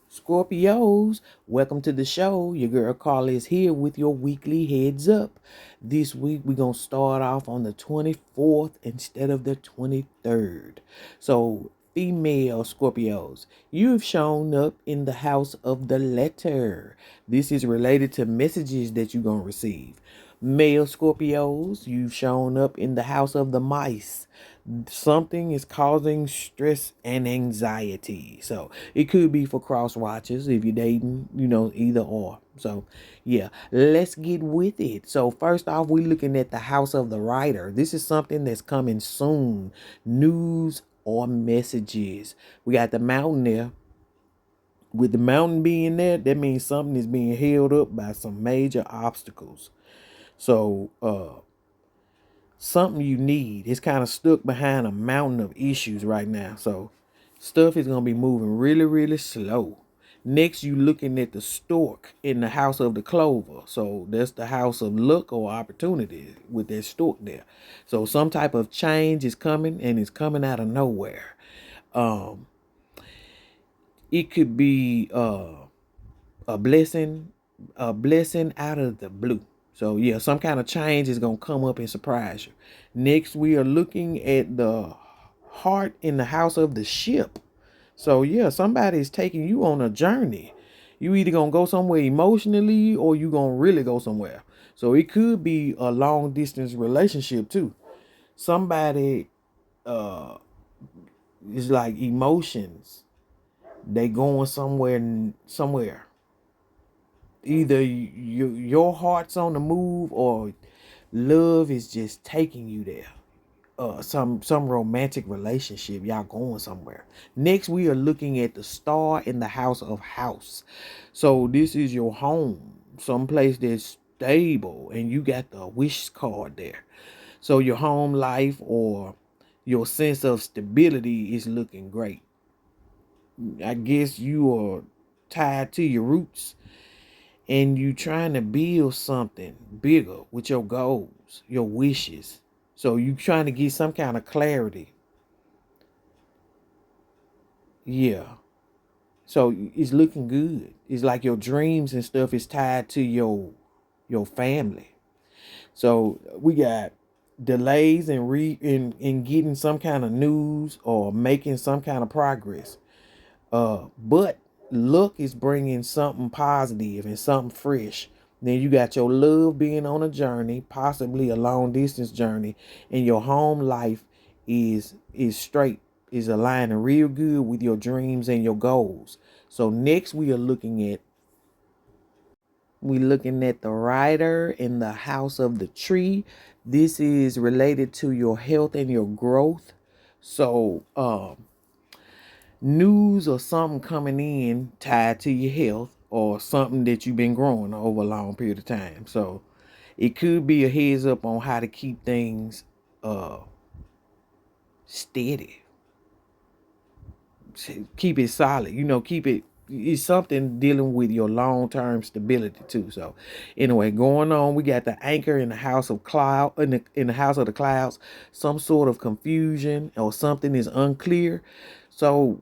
Scorpios, welcome to the show. Your girl Carla is here with your weekly heads up. This week we're going to start off on the 24th instead of the 23rd. So, female Scorpios, you've shown up in the house of the letter. This is related to messages that you're going to receive. Male Scorpios, you've shown up in the house of the mice. Something is causing stress and anxiety. So it could be for cross watchers if you're dating, either or. So yeah, let's get with it. So first off, we're looking at the house of the writer. This is something that's coming soon. News or messages. We got the mountain there. With the mountain being there, that means something is being held up by some major obstacles. So something you need. It's kind of stuck behind a mountain of issues right now. So stuff is going to be moving really, really slow. Next, you looking at the stork in the house of the clover. So that's the house of luck or opportunity with that stork there. So some type of change is coming and it's coming out of nowhere. Um, it could be a blessing, out of the blue. So yeah, some kind of change is gonna come up and surprise you. Next, we are looking at the heart in the house of the ship. So yeah, somebody is taking you on a journey. You either gonna go somewhere emotionally or you gonna really go somewhere. So it could be a long distance relationship too. Somebody is like emotions. They going somewhere. Either your heart's on the move or love is just taking you there. Some romantic relationship, y'all going somewhere. Next, we are looking at the star in the house of house. So this is your home, someplace that's stable, and you got the wish card there. So your home life or your sense of stability is looking great. I guess you are tied to your roots and you trying to build something bigger with your goals, your wishes. So you trying to get some kind of clarity. Yeah. So it's looking good. It's like your dreams and stuff is tied to your family. So we got delays in getting some kind of news or making some kind of progress. But luck is bringing something positive and something fresh. Then you got your love being on a journey, possibly a long distance journey, and your home life is straight, is aligning real good with your dreams and your goals. So next we looking at the rider in the house of the tree. This is related to your health and your growth. So news or something coming in tied to your health or something that you've been growing over a long period of time. So it could be a heads up on how to keep things uh steady. Keep it solid. Keep it's something dealing with your long-term stability too. So anyway, going on, we got the anchor in the house of cloud in the house of the clouds. Some sort of confusion or something is unclear. So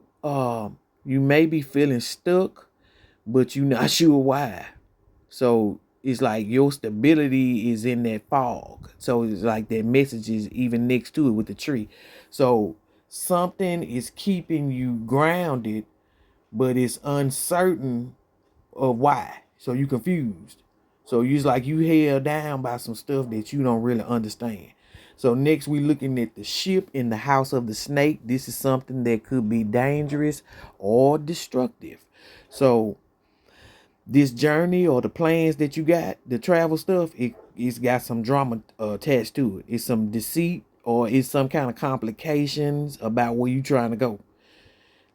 you may be feeling stuck, but you're not sure why. So it's like your stability is in that fog. So it's like that message is even next to it with the tree. So something is keeping you grounded, but it's uncertain of why. So you confused. So you like you held down by some stuff that you don't really understand. So next we looking at the ship in the house of the snake. This is something that could be dangerous or destructive. So this journey or the plans that you got, the travel stuff, it's got some drama attached to it. It's some deceit or it's some kind of complications about where you trying to go.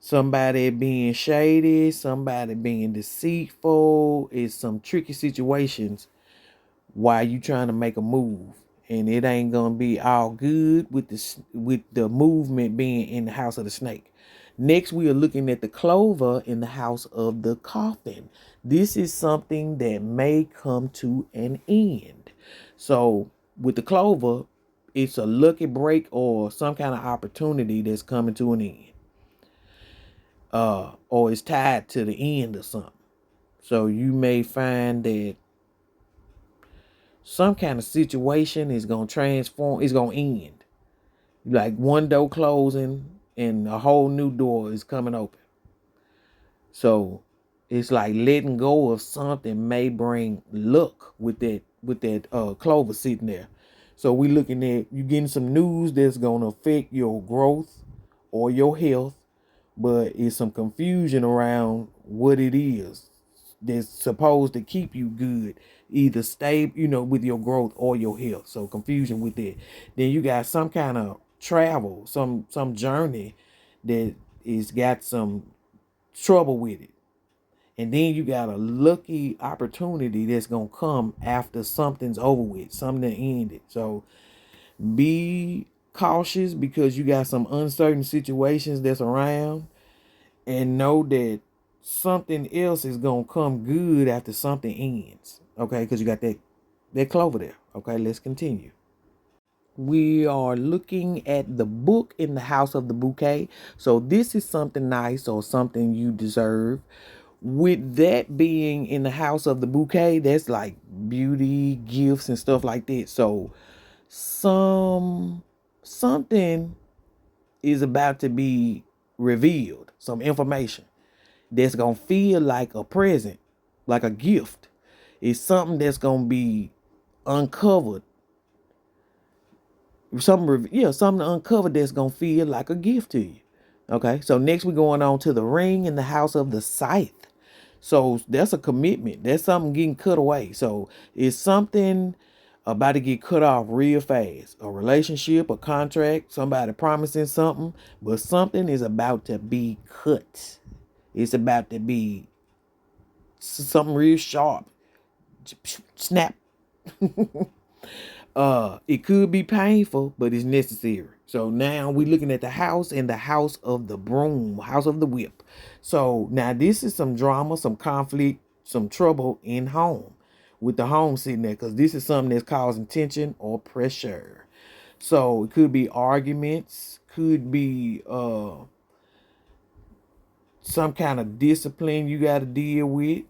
Somebody being shady, somebody being deceitful. It's some tricky situations while you trying to make a move. And it ain't gonna be all good with the movement being in the house of the snake. Next, we are looking at the clover in the house of the coffin. This is something that may come to an end. So with the clover, it's a lucky break or some kind of opportunity that's coming to an end. or it's tied to the end of something. So you may find that some kind of situation is gonna transform, it's gonna end. Like one door closing and a whole new door is coming open. So it's like letting go of something may bring luck with that clover sitting there. So we looking at you getting some news that's gonna affect your growth or your health, but it's some confusion around what it is that's supposed to keep you good, either stay, with your growth or your health. So confusion with that. Then you got some kind of travel, some journey that is got some trouble with it. And then you got a lucky opportunity that's gonna come after something's over with, something that ended. So be cautious because you got some uncertain situations that's around, and know that something else is gonna come good after something ends. Okay, because you got that clover there. Okay, let's continue. We are looking at the book in the house of the bouquet. So this is something nice or something you deserve. With that being in the house of the bouquet, that's like beauty, gifts, and stuff like that. So something is about to be revealed, some information that's gonna feel like a present, like a gift. It's something that's gonna be uncovered. Something uncovered that's gonna feel like a gift to you. Okay, so next we're going on to the ring in the house of the scythe. So that's a commitment. That's something getting cut away. So it's something about to get cut off real fast. A relationship, a contract, somebody promising something, but something is about to be cut. It's about to be something real sharp. Snap. It could be painful, but it's necessary. So now we're looking at the house and the house of the broom, house of the whip. So now this is some drama, some conflict, some trouble in home, with the home sitting there, because this is something that's causing tension or pressure. So it could be arguments, could be some kind of discipline you got to deal with.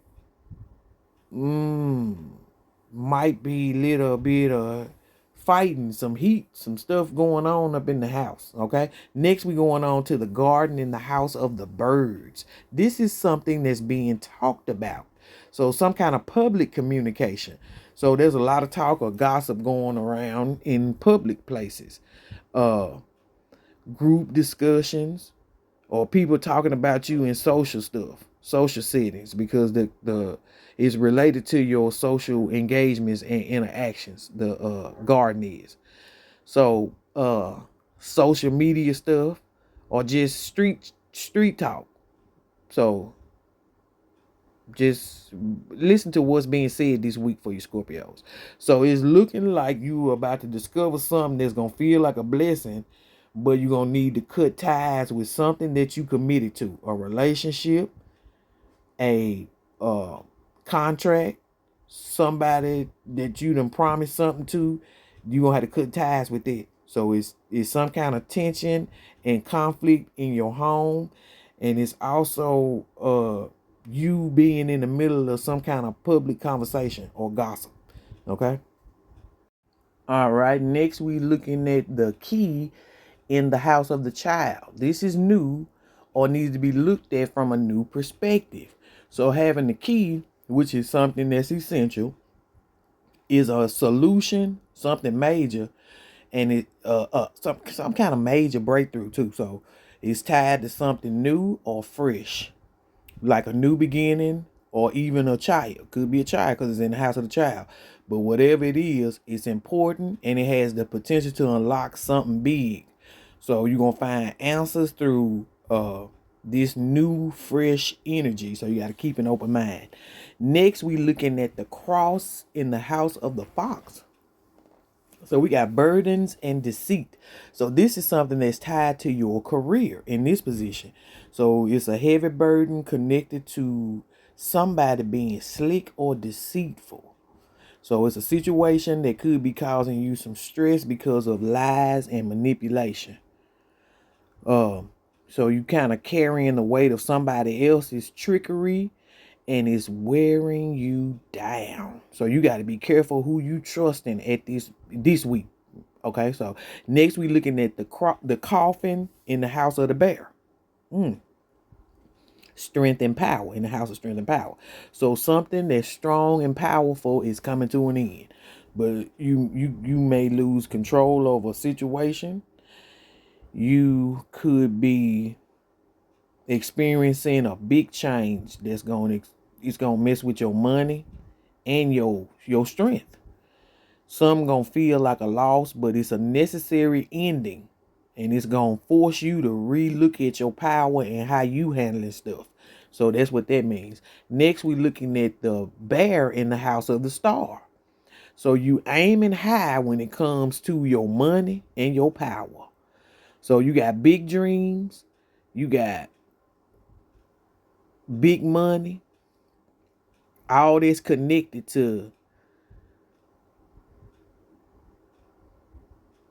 Might be a little bit of fighting, some heat, some stuff going on up in the house. Okay. Next, we going on to the garden in the house of the birds. This is something that's being talked about. So some kind of public communication. So there's a lot of talk or gossip going around in public places. Uh, Group discussions, or people talking about you in social stuff, social settings, because the is related to your social engagements and interactions. The garden is. So social media stuff, or just street talk. So just listen to what's being said this week for you Scorpios. So it's looking like you are about to discover something that's gonna feel like a blessing, but you're gonna need to cut ties with something that you committed to, a relationship, a contract, somebody that you done promised something to. You gonna have to cut ties with it. So it's some kind of tension and conflict in your home, and it's also you being in the middle of some kind of public conversation or gossip. Okay. All right. Next, we looking at the key in the house of the child. This is new, or needs to be looked at from a new perspective. So having the key, which is something that's essential, is a solution, something major, and it some kind of major breakthrough too. So it's tied to something new or fresh, like a new beginning, or even a child. Could be a child because it's in the house of the child. But whatever it is, it's important, and it has the potential to unlock something big. So you're gonna find answers through this new fresh energy. So you got to keep an open mind. Next, we looking at the cross in the house of the fox. So we got burdens and deceit. So this is something that's tied to your career in this position. So it's a heavy burden connected to somebody being slick or deceitful. So it's a situation that could be causing you some stress because of lies and manipulation. So you kind of carrying the weight of somebody else's trickery, and it's wearing you down. So you got to be careful who you trusting at this week. Okay, so next we looking at the coffin in the house of the bear. Strength and power, in the house of strength and power. So something that's strong and powerful is coming to an end. But you may lose control over a situation. You could be experiencing a big change that's it's gonna mess with your money and your strength. Some gonna feel like a loss, but it's a necessary ending, and it's gonna force you to relook at your power and how you handling stuff. So that's what that means. Next, we looking at the bear in the house of the star. So you aiming high when it comes to your money and your power. So you got big dreams, you got big money, all this connected to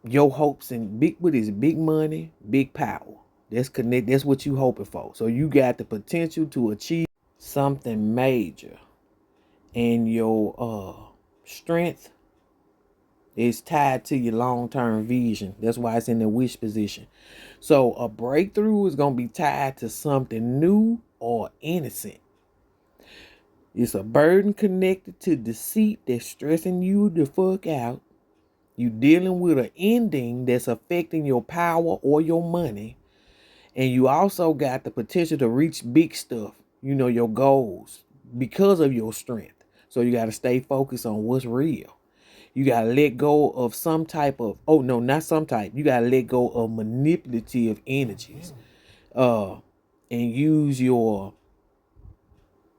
your hopes and big money, big power. That's what you hoping for. So you got the potential to achieve something major. And your strength is tied to your long-term vision. That's why it's in the wish position. So a breakthrough is gonna be tied to something new or innocent. It's a burden connected to deceit that's stressing you the fuck out. You dealing with an ending that's affecting your power or your money. And you also got the potential to reach big stuff, your goals, because of your strength. So you got to stay focused on what's real. You got to let go of some type of, oh no, not some type. You got to let go of manipulative energies. And use your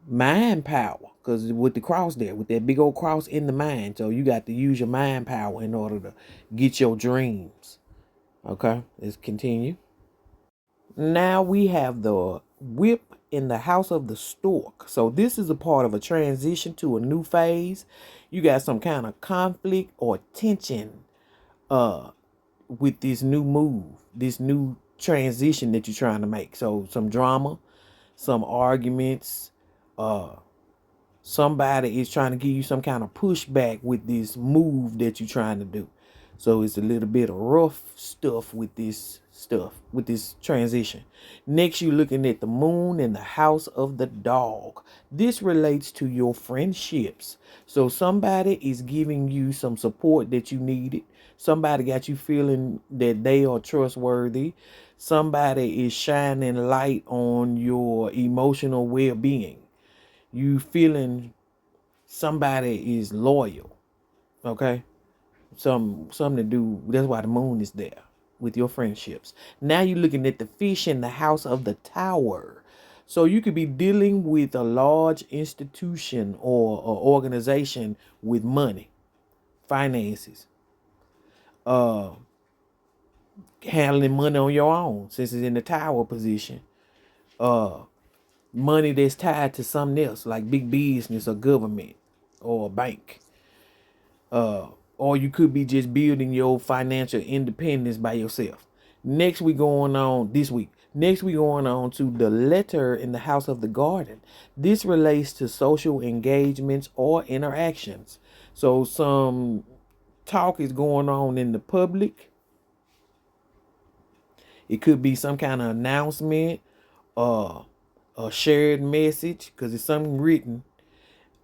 mind power. Because with the cross there, with that big old cross in the mind. So you got to use your mind power in order to get your dreams. Okay, let's continue. Now we have the whip in the house of the stork. So this is a part of a transition to a new phase. You got some kind of conflict or tension with this new move, this new transition that you're trying to make. So some drama, some arguments, somebody is trying to give you some kind of pushback with this move that you're trying to do. So it's a little bit of rough with this transition. Next, you're looking at the moon in the house of the dog. This relates to your friendships. So somebody is giving you some support that you needed. Somebody got you feeling that they are trustworthy. Somebody is shining light on your emotional well-being. You feeling somebody is loyal. Okay, something to do. That's why the moon is there with your friendships. Now you're looking at the fish in the house of the tower. So you could be dealing with a large institution or organization with money, finances, uh handling money on your own since it's in the tower position. Money that's tied to something else like big business or government or a bank. Or you could be just building your financial independence by yourself. Next we going on this week. Next we going on to the letter in the house of the garden. This relates to social engagements or interactions. So some talk is going on in the public. It could be some kind of announcement, a shared message, because it's something written,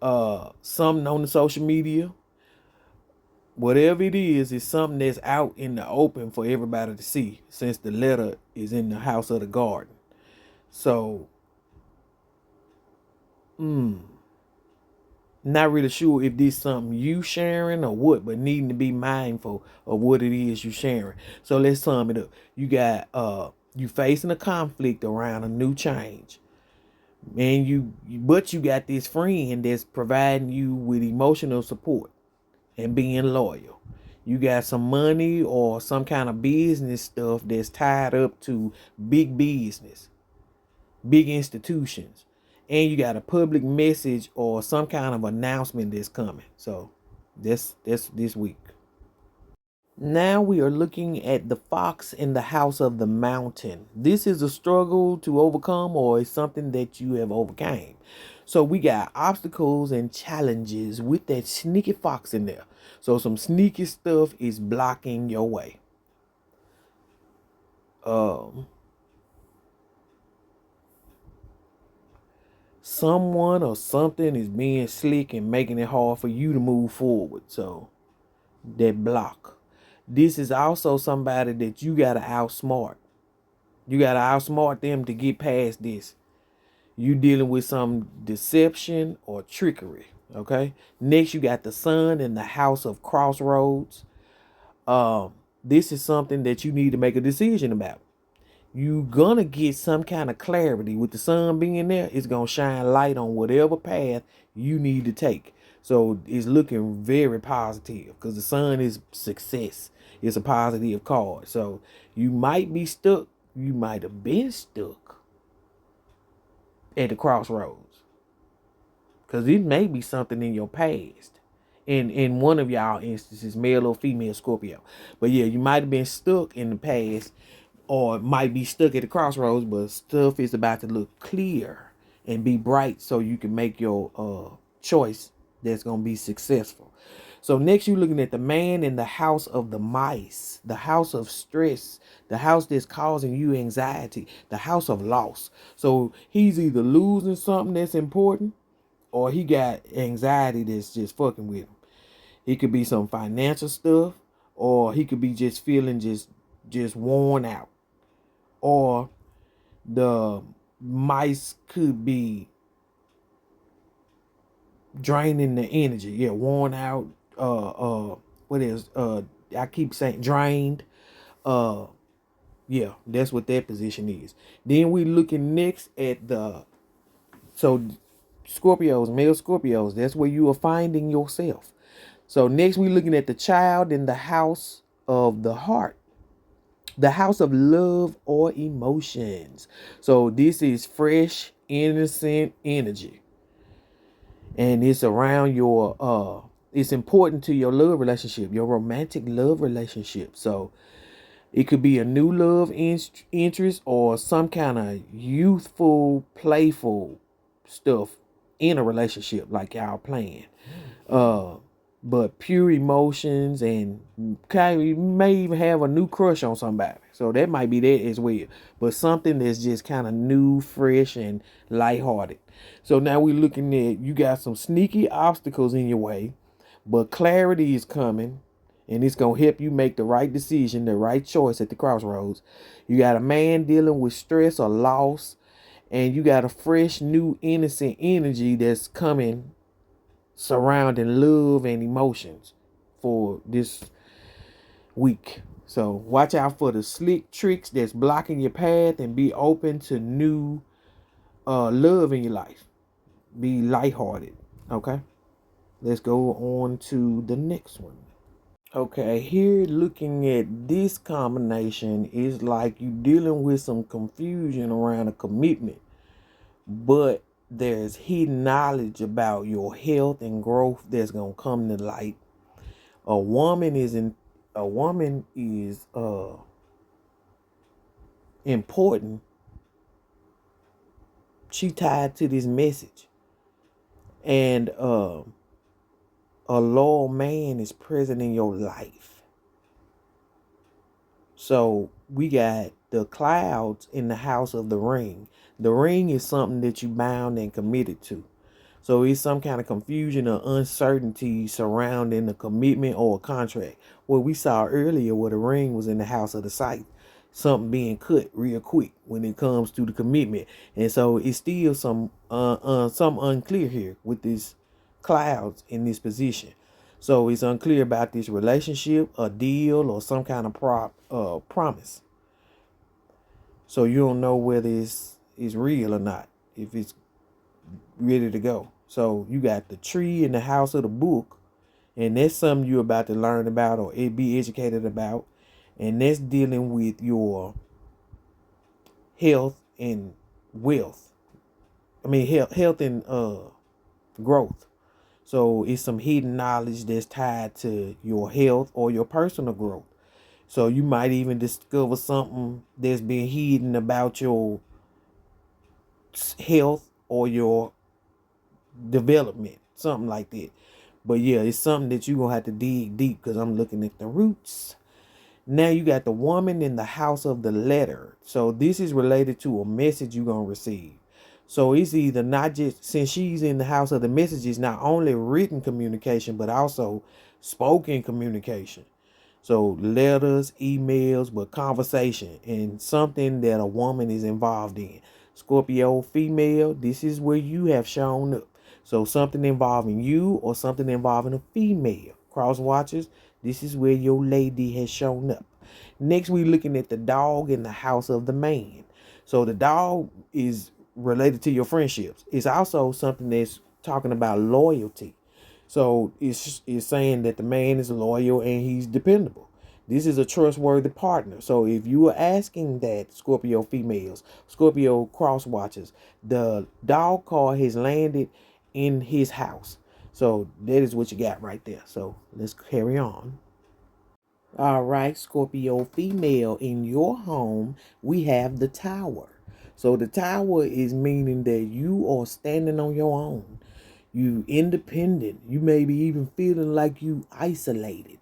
something on the social media. Whatever it is, it's something that's out in the open for everybody to see, since the letter is in the house of the garden. So, not really sure if this is something you sharing or what, but needing to be mindful of what it is you sharing. So let's sum it up. You got you facing a conflict around a new change. And but you got this friend that's providing you with emotional support and being loyal. You got some money or some kind of business stuff that's tied up to big business, big institutions. And you got a public message or some kind of announcement that's coming. So that's this week. Now we are looking at the fox in the house of the mountain. This is a struggle to overcome, or is something that you have overcame. So we got obstacles and challenges with that sneaky fox in there. So some sneaky stuff is blocking your way. Um, Someone or something is being slick and making it hard for you to move forward. So that block. This is also somebody that you gotta outsmart. You gotta outsmart them to get past this. You dealing with some deception or trickery. Okay. Next, you got the sun in the house of crossroads. Um, this is something that you need to make a decision about. You gonna get some kind of clarity with the sun being there. It's gonna shine light on whatever path you need to take. So it's looking very positive because the sun is success. It's a positive card. So you might be stuck. You might have been stuck at the crossroads because it may be something in your past. In one of y'all instances, male or female Scorpio. But yeah, you might have been stuck in the past or might be stuck at the crossroads, but stuff is about to look clear and be bright so you can make your choice that's going to be successful. So next you're looking at the man in the house of the mice, the house of stress, the house that's causing you anxiety, the house of loss. So he's either losing something that's important or he got anxiety that's just fucking with him. It could be some financial stuff, or he could be just feeling just worn out, or the mice could be draining the energy. Yeah, worn out. What is I keep saying drained. Uh, yeah, that's what that position is. Then we looking next at the so Scorpios, male Scorpios. That's where you are finding yourself. So next we looking at the child in the house of the heart, the house of love or emotions. So this is fresh, innocent energy. And it's around your it's important to your love relationship, your romantic love relationship. So it could be a new love interest or some kind of youthful, playful stuff in a relationship like y'all playing. Uh but pure emotions and kind of, you may even have a new crush on somebody. So that might be that as well. But something that's just kind of new, fresh, and lighthearted. So now we're looking at you got some sneaky obstacles in your way, but clarity is coming and it's going to help you make the right decision, the right choice at the crossroads. You got a man dealing with stress or loss, and you got a fresh, new, innocent energy that's coming surrounding love and emotions for this week. So watch out for the slick tricks that's blocking your path and be open to new love in your life. Be lighthearted. Okay. Let's go on to the next one. Okay, here looking at this combination is like you dealing with some confusion around a commitment, but there's hidden knowledge about your health and growth that's gonna come to light. A woman is important. She tied to this message, and a loyal man is present in your life. So we got the clouds in the house of the ring. The ring is something that you bound and committed to. So it's some kind of confusion or uncertainty surrounding a commitment or a contract. What we saw earlier where the ring was in the house of the sight. Something being cut real quick when it comes to the commitment. And so it's still some unclear here with this clouds in this position. So it's unclear about this relationship, a deal, or some kind of promise. So you don't know whether it's real or not, if it's ready to go. So you got the tree in the house of the book, and that's something you're about to learn about or be educated about. And that's dealing with your health and wealth. I mean health and growth. So it's some hidden knowledge that's tied to your health or your personal growth. So you might even discover something that's been hidden about your health or your development, something like that. But yeah, it's something that you're going to have to dig deep, because I'm looking at the roots. Now you got the woman in the house of the letter. So this is related to a message you're going to receive. So it's either not just, since she's in the house of the messages, not only written communication, but also spoken communication. So letters, emails, but conversation and something that a woman is involved in. Scorpio female, this is where you have shown up. So something involving you or something involving a female. Cross watchers, this is where your lady has shown up. Next, we're looking at the dog in the house of the man. So the dog is related to your friendships. It's also something that's talking about loyalty. So it's saying that the man is loyal and he's dependable. This is a trustworthy partner. So if you are asking that, Scorpio females, Scorpio cross watchers, the dog card has landed in his house. So that is what you got right there. So let's carry on. All right, Scorpio female, in your home, we have the tower. So the tower is meaning that you are standing on your own. You independent. You may be even feeling like you isolated.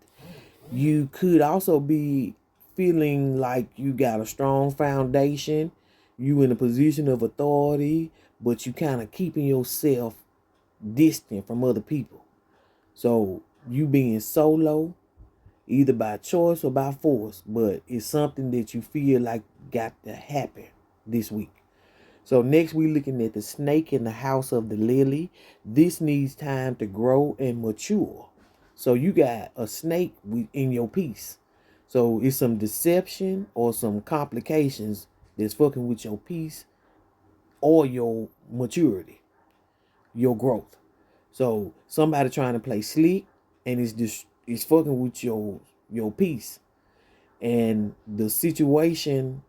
You could also be feeling like you got a strong foundation. You in a position of authority, but you kind of keeping yourself distant from other people. So you being solo, either by choice or by force, but it's something that you feel like got to happen this week. So next we're looking at the snake in the house of the lily. This needs time to grow and mature. So you got a snake in your piece. So it's some deception or some complications that's fucking with your peace or your maturity, your growth. So somebody trying to play slick and it's fucking with your peace. And the situation,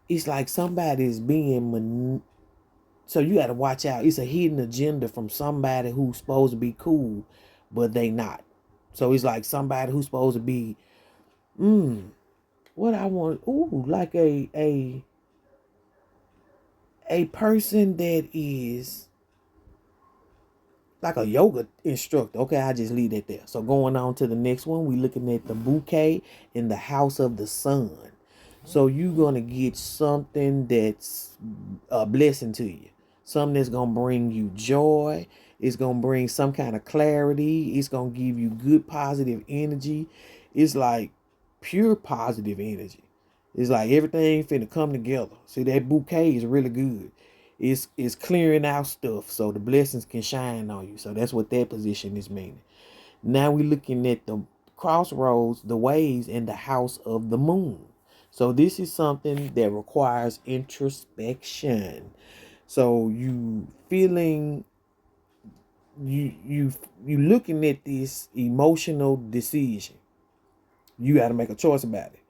it's like somebody's being so you got to watch out. It's a hidden agenda from somebody who's supposed to be cool, but they not. So it's like somebody who's supposed to be, what I want, like a person that is like a yoga instructor. Okay, I just leave that there. So going on to the next one, we looking at the bouquet in the house of the sun. So you're gonna get something that's a blessing to you. Something that's gonna bring you joy. It's gonna bring some kind of clarity. It's gonna give you good positive energy. It's like pure positive energy. It's like everything finna come together. See, that bouquet is really good. It's clearing out stuff so the blessings can shine on you. So that's what that position is meaning. Now we're looking at the crossroads, the ways in the house of the moon. So this is something that requires introspection. So you feeling you looking at this emotional decision. You got to make a choice about it.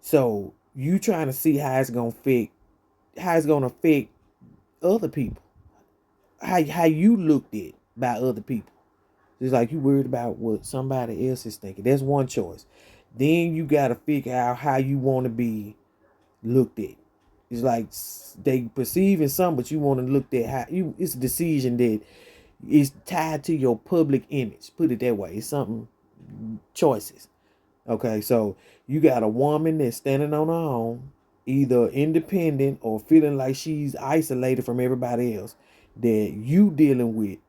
So you trying to see how it's gonna affect other people. How you looked at by other people. It's like you worried about what somebody else is thinking. That's one choice. Then you got to figure out how you want to be looked at. It's like they perceiving something, but you want to look at how you. It's a decision that is tied to your public image. Put it that way. It's something choices. Okay, so you got a woman that's standing on her own, either independent or feeling like she's isolated from everybody else that you dealing with,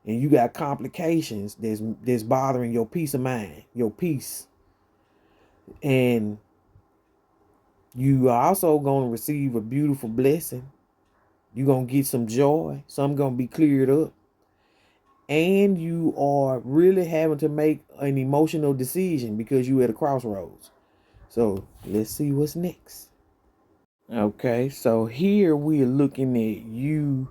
and you got complications that's bothering your peace of mind, your peace, and you are also going to receive a beautiful blessing. You're going to get some joy. Some going to be cleared up. And you are really having to make an emotional decision because you at a crossroads. So let's see what's next. Okay, so here we're looking at you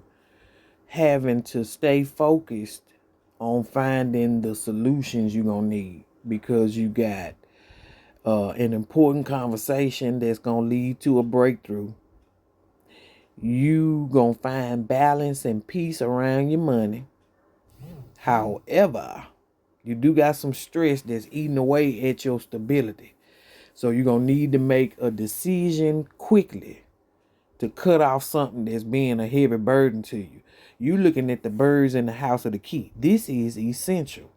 having to stay focused on finding the solutions you're going to need, because you got an important conversation that's going to lead to a breakthrough. You going to find balance and peace around your money. However, you do got some stress that's eating away at your stability. So you're going to need to make a decision quickly to cut off something that's being a heavy burden to you. You looking at the birds in the house of the key. This is essential.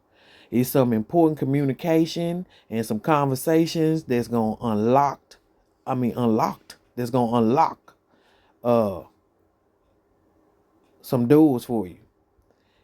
It's some important communication and some conversations that's going to unlocked. That's going to unlock uh some doors for you.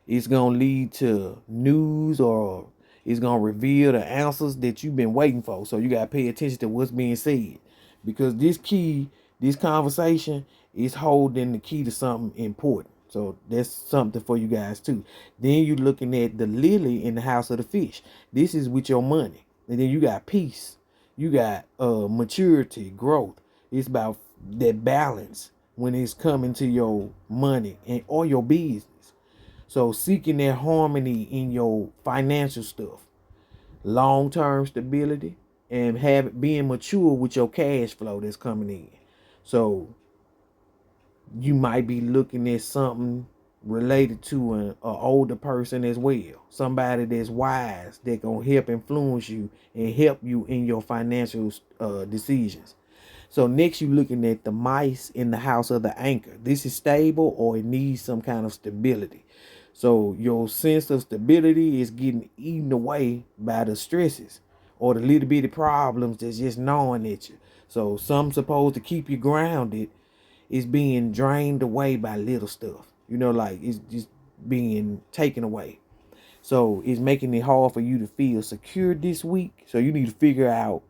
It's going to lead to news, or it's going to reveal the answers that you've been waiting for. So you got to pay attention to what's being said, because this conversation is holding the key to something important. So that's something for you guys too. Then you're looking at the lily in the house of the fish. This is with your money. And then you got peace. You got maturity, growth. It's about that balance when it's coming to your money and or your business. So seeking that harmony in your financial stuff, long-term stability, and being mature with your cash flow that's coming in. So you might be looking at something related to an older person as well. Somebody that's wise, that gonna help influence you and help you in your financial decisions. So next you looking at the mice in the house of the anchor. This is stable, or it needs some kind of stability. So your sense of stability is getting eaten away by the stresses or the little bitty problems that's just gnawing at you. So some supposed to keep you grounded is being drained away by little stuff. Like it's just being taken away. So it's making it hard for you to feel secure this week. So you need to figure out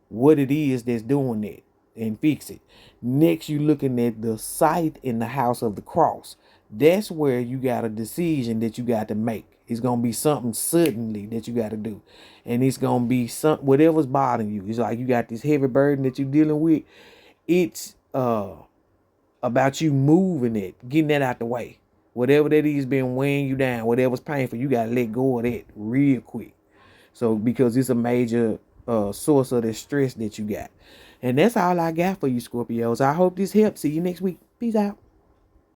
what it is that's doing that and fix it. Next, you looking at the scythe in the house of the cross. That's where you got a decision that you got to make. It's gonna be something suddenly that you got to do, and it's gonna be whatever's bothering you. It's like you got this heavy burden that you're dealing with. It's about you moving it, getting that out the way. Whatever that is been weighing you down, whatever's painful, you gotta let go of that real quick. So because it's a major source of the stress that you got. And that's all I got for you, Scorpios. I hope this helps. See you next week. Peace out.